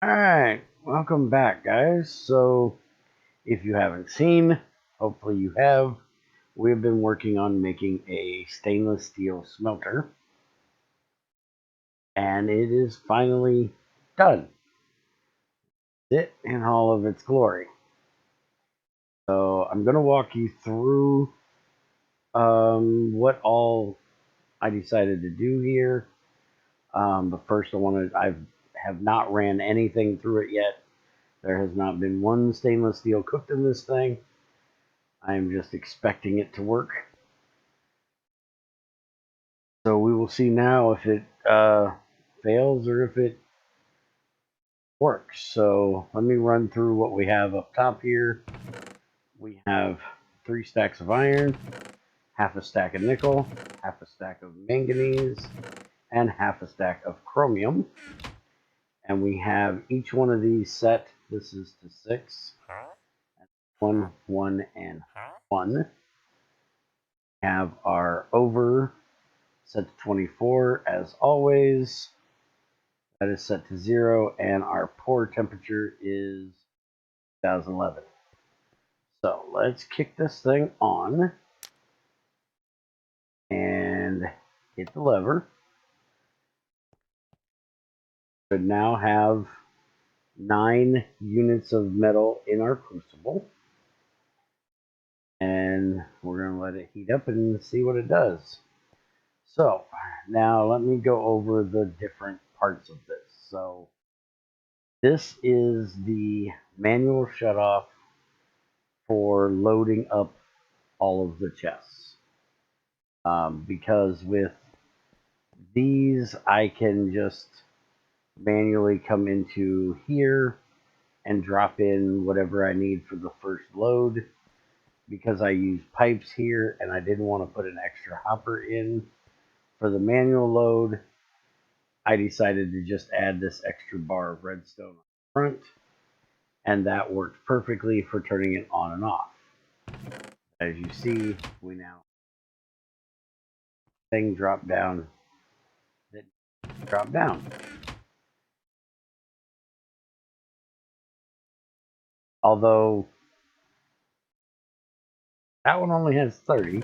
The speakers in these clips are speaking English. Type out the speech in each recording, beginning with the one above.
Alright, welcome back, guys. So, if you haven't seen, hopefully you have, we've been working on making a stainless steel smelter, and it is finally done. It in all of its glory. So, I'm going to walk you through what all I decided to do here. But first, I have not ran anything through it yet. There has not been one stainless steel cooked in this thing. I am just expecting it to work. So we will see now if it fails or if it works. So let me run through what we have up top here. We have 3 stacks of iron, half a stack of nickel, half a stack of manganese, and half a stack of chromium. And we have each one of these set. This is to 6. 1, 1, and 1. We have our over set to 24 as always. That is set to 0, and our pour temperature is 2011. So let's kick this thing on and hit the lever. We now have 9 units of metal in our crucible, and we're going to let it heat up and see what it does. So now let me go over the different parts of this. So this is the manual shutoff for loading up all of the chests. Because with these, I can just manually come into here and drop in whatever I need for the first load. Because I use pipes here and I didn't want to put an extra hopper in for the manual load, I decided to just add this extra bar of redstone on the front, and that worked perfectly for turning it on and off. As you see, we now thing drop down, that drop down. Although that one only has 30.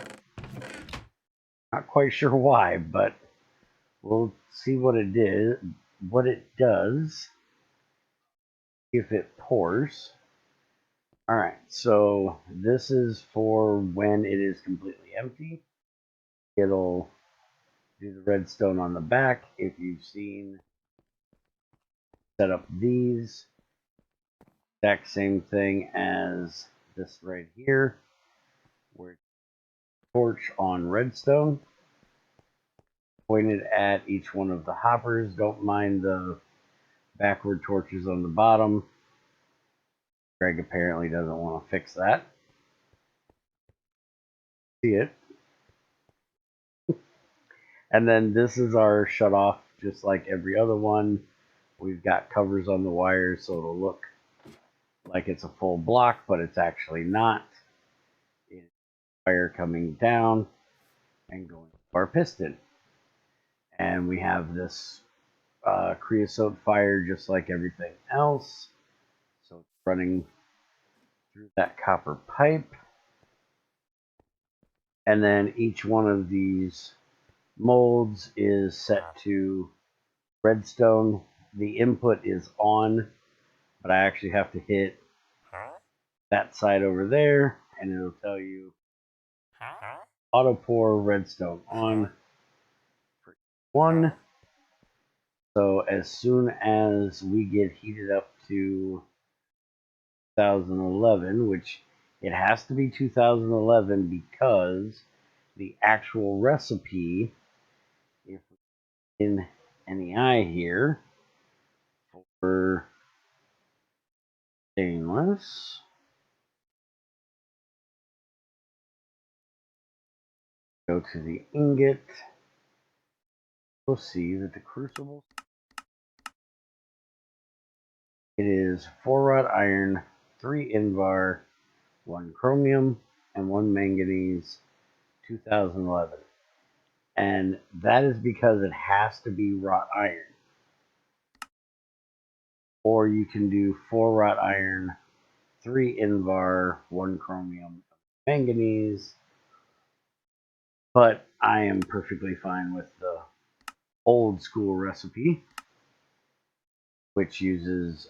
Not quite sure why, but we'll see what it does if it pours. Alright, so this is for when it is completely empty. It'll do the redstone on the back. If you've seen set up these, exact same thing as this right here, where torch on redstone pointed at each one of the hoppers. Don't mind the backward torches on the bottom. Greg apparently doesn't want to fix that. See it. And then this is our shut off, just like every other one. We've got covers on the wires so it'll look like it's a full block, but it's actually not. It's wire coming down and going to our piston. And we have this creosote fire just like everything else. So it's running through that copper pipe. And then each one of these molds is set to redstone. The input is on, but I actually have to hit that side over there, and it'll tell you auto pour redstone on for 1. So as soon as we get heated up to 2011, which it has to be 2011 because the actual recipe, if in NEI here, for stainless, go to the ingot, we'll see that the crucible, it is 4 wrought iron, 3 invar, 1 chromium, and 1 manganese, 2011. And that is because it has to be wrought iron. or you can do 4 wrought iron, 3 Invar, 1 chromium manganese. But I am perfectly fine with the old school recipe, which uses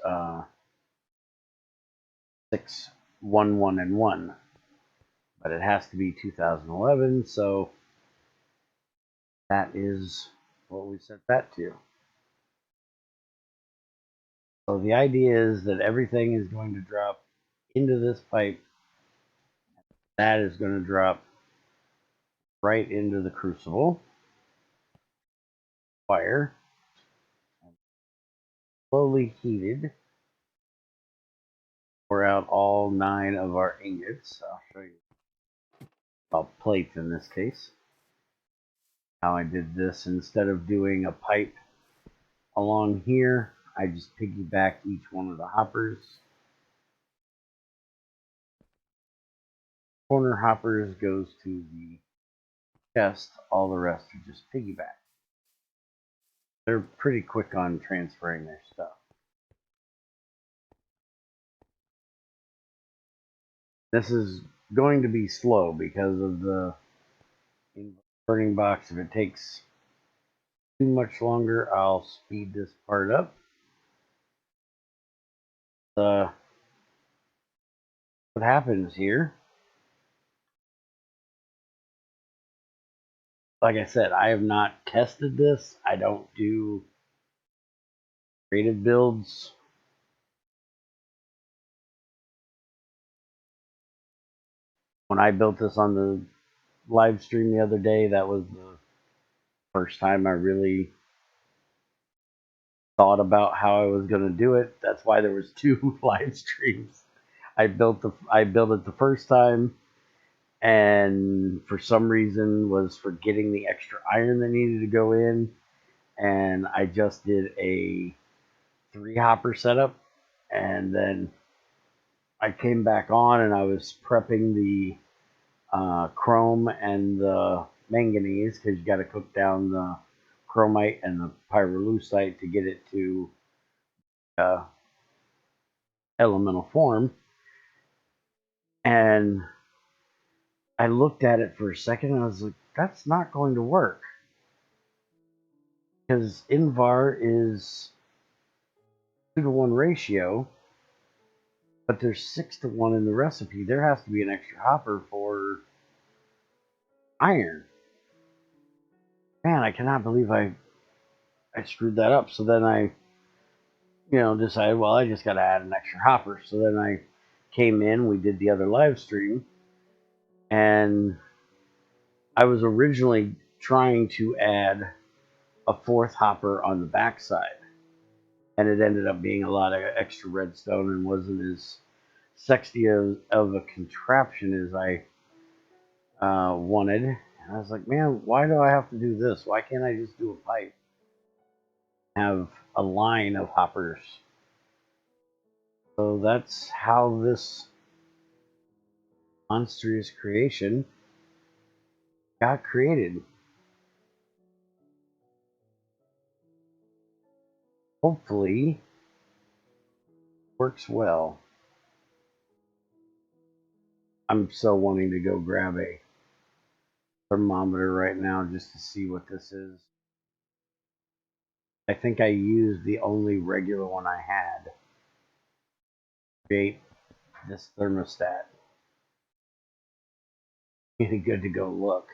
6, 1, 1, and 1. But it has to be 2011, so that is what we set that to. So the idea is that everything is going to drop into this pipe. That is going to drop right into the crucible. Fire. Slowly heated. Pour out all 9 of our ingots. I'll show you. Well, plates in this case. How I did this, instead of doing a pipe along here, I just piggyback each one of the hoppers. Corner hoppers goes to the chest, all the rest are just piggyback. They're pretty quick on transferring their stuff. This is going to be slow because of the burning box. If it takes too much longer, I'll speed this part up. What happens here, like I said, I have not tested this. I don't do creative builds. When I built this on the live stream the other day, that was the first time I really thought about how I was going to do it. That's why there was 2 live streams. I built it the first time, and for some reason was forgetting the extra iron that needed to go in, and I just did a 3 hopper setup, and then I came back on and I was prepping the chrome and the manganese, because you got to cook down the chromite and the pyrolusite to get it to elemental form. And I looked at it for a second and I was like, that's not going to work, because Invar is 2-to-1 ratio, but there's 6-to-1 in the recipe. There has to be an extra hopper for iron. Man, I cannot believe I screwed that up. So then I, decided, well, I just got to add an extra hopper. So then I came in, we did the other live stream, and I was originally trying to add a 4th hopper on the backside, and it ended up being a lot of extra redstone and wasn't as sexy of a contraption as I wanted. And I was like, man, why do I have to do this? Why can't I just do a pipe? Have a line of hoppers. So that's how this monstrous creation got created. Hopefully, works well. I'm so wanting to go grab a thermometer right now just to see what this is. I think I used the only regular one I had to create this thermostat. Really good to go look.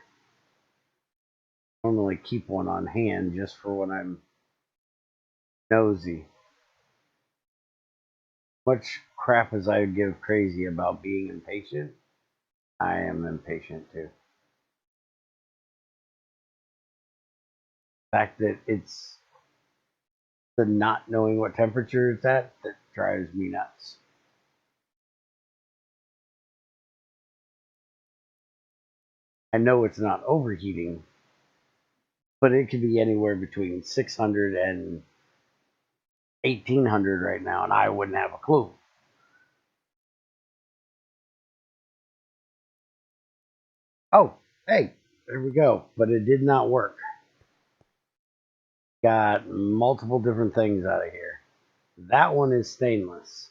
I normally keep one on hand just for when I'm nosy. Much crap as I give crazy about being impatient, I am impatient too. The fact that it's the not knowing what temperature it's at that drives me nuts. I know it's not overheating, but it could be anywhere between 600 and 1800 right now, and I wouldn't have a clue. Oh, hey, there we go. But it did not work. Got multiple different things out of here. That one is stainless.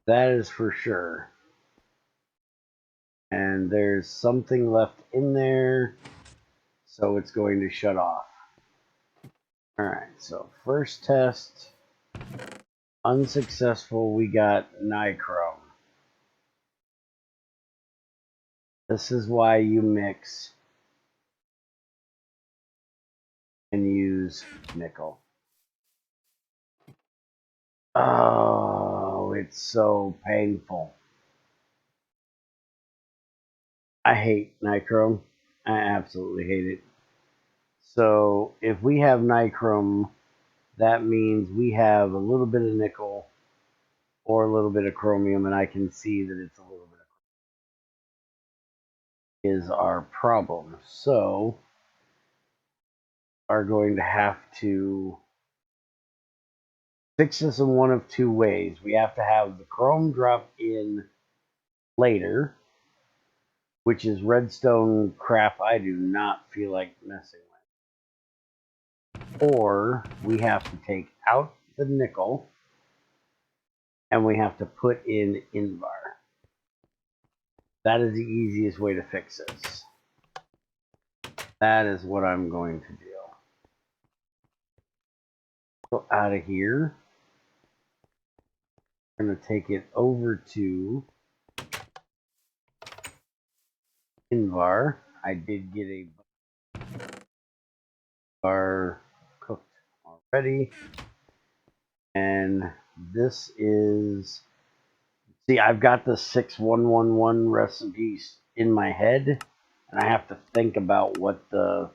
That is for sure. And there's something left in there, so it's going to shut off. Alright, so first test, unsuccessful, we got nichrome. This is why you mix and use nickel. Oh, it's so painful. I hate nichrome. I absolutely hate it. So if we have nichrome, that means we have a little bit of nickel or a little bit of chromium, and I can see that it's a little bit of chromium is our problem. So are going to have to fix this in one of two ways. We have to have the chrome drop in later, which is redstone crap I do not feel like messing with. Or we have to take out the nickel and we have to put in Invar. That is the easiest way to fix this. That is what I'm going to do. So out of here, I'm going to take it over to Invar. I did get a bar cooked already. And this is, see, I've got the 6111 recipes in my head, and I have to think about what the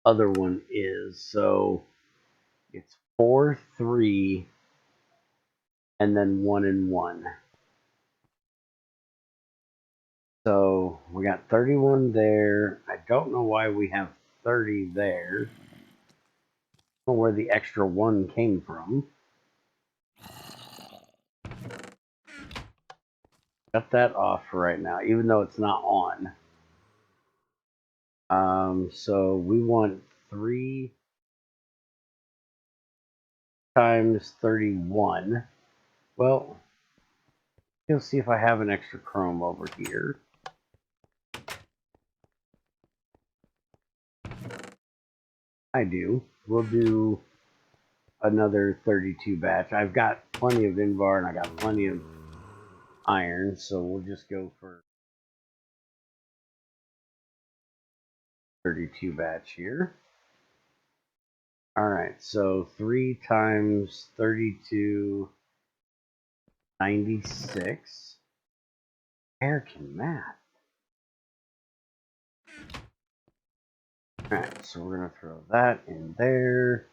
other one is. So it's 4, 3, and then 1 and 1. So we got 31 there. I don't know why we have 30 there. I don't know where the extra 1 came from. Cut that off for right now, even though it's not on. So we want 3 times 31. Well, let's see if I have an extra chrome over here. I do. We'll do another 32 batch. I've got plenty of Invar and I got plenty of iron, so we'll just go for 32 batch here. Alright, so 3 times 32, 96. American math. Alright, so we're going to throw that in there.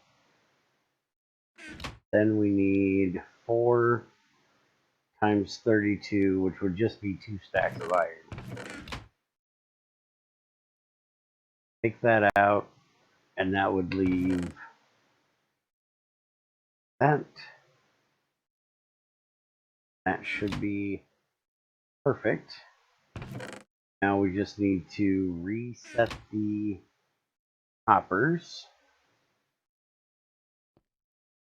Then we need 4 times 32, which would just be 2 stacks of iron. Take that out, and that would leave that. That should be perfect. Now we just need to reset the hoppers.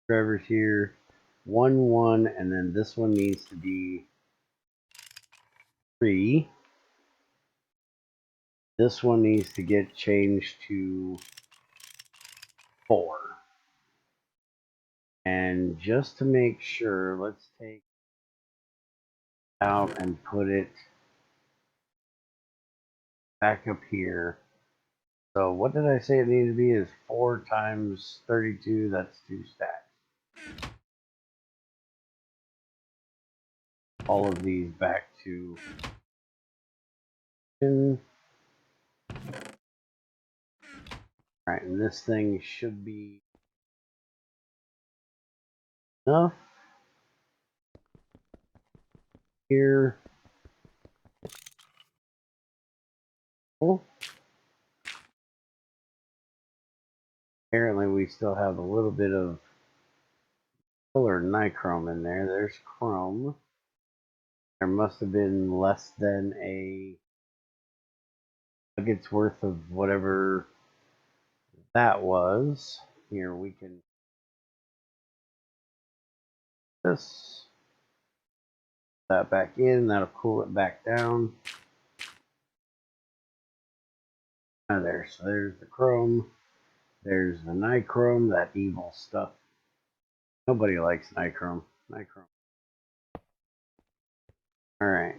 Drivers here, 1, 1, and then this one needs to be 3. This one needs to get changed to 4. And just to make sure, let's take out and put it back up here. So what did I say it needed to be is 4 times 32, that's 2 stacks. All of these back to Alright, and this thing should be enough. Here. Cool. Apparently we still have a little bit of filler nichrome in there. There's chrome. There must have been less than a nugget's worth of whatever that was. Here we can this that back in. That'll cool it back down. There. So there's the chrome. There's the nichrome. That evil stuff. Nobody likes nichrome. Nichrome. All right.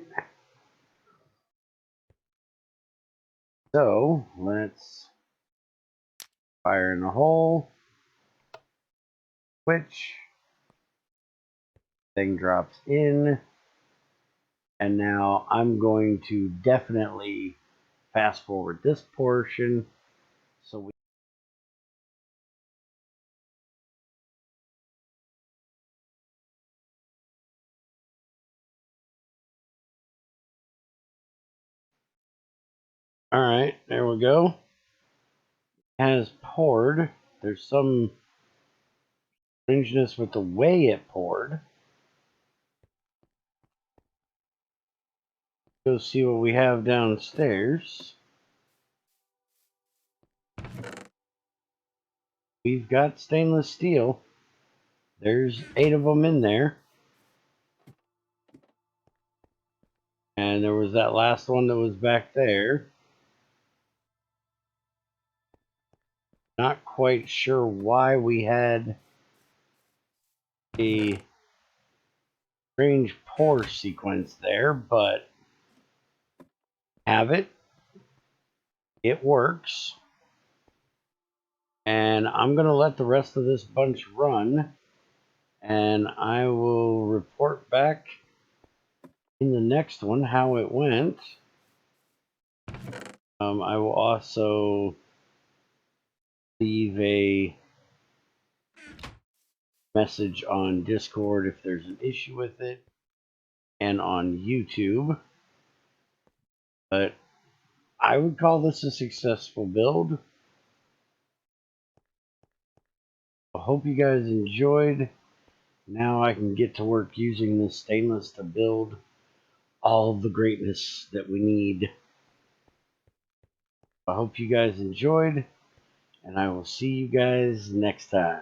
So let's fire in the hole. Switch. Thing drops in. And now I'm going to definitely fast forward this portion. So we all right, there we go. Has poured. There's some strangeness with the way it poured. Go see what we have downstairs. We've got stainless steel. There's 8 of them in there. And there was that last one that was back there. Not quite sure why we had a strange pour sequence there, but have it. It works. And I'm going to let the rest of this bunch run. And I will report back in the next one how it went. I will also leave a message on Discord if there's an issue with it, and on YouTube. But I would call this a successful build. I hope you guys enjoyed. Now I can get to work using this stainless to build all of the greatness that we need. I hope you guys enjoyed, and I will see you guys next time.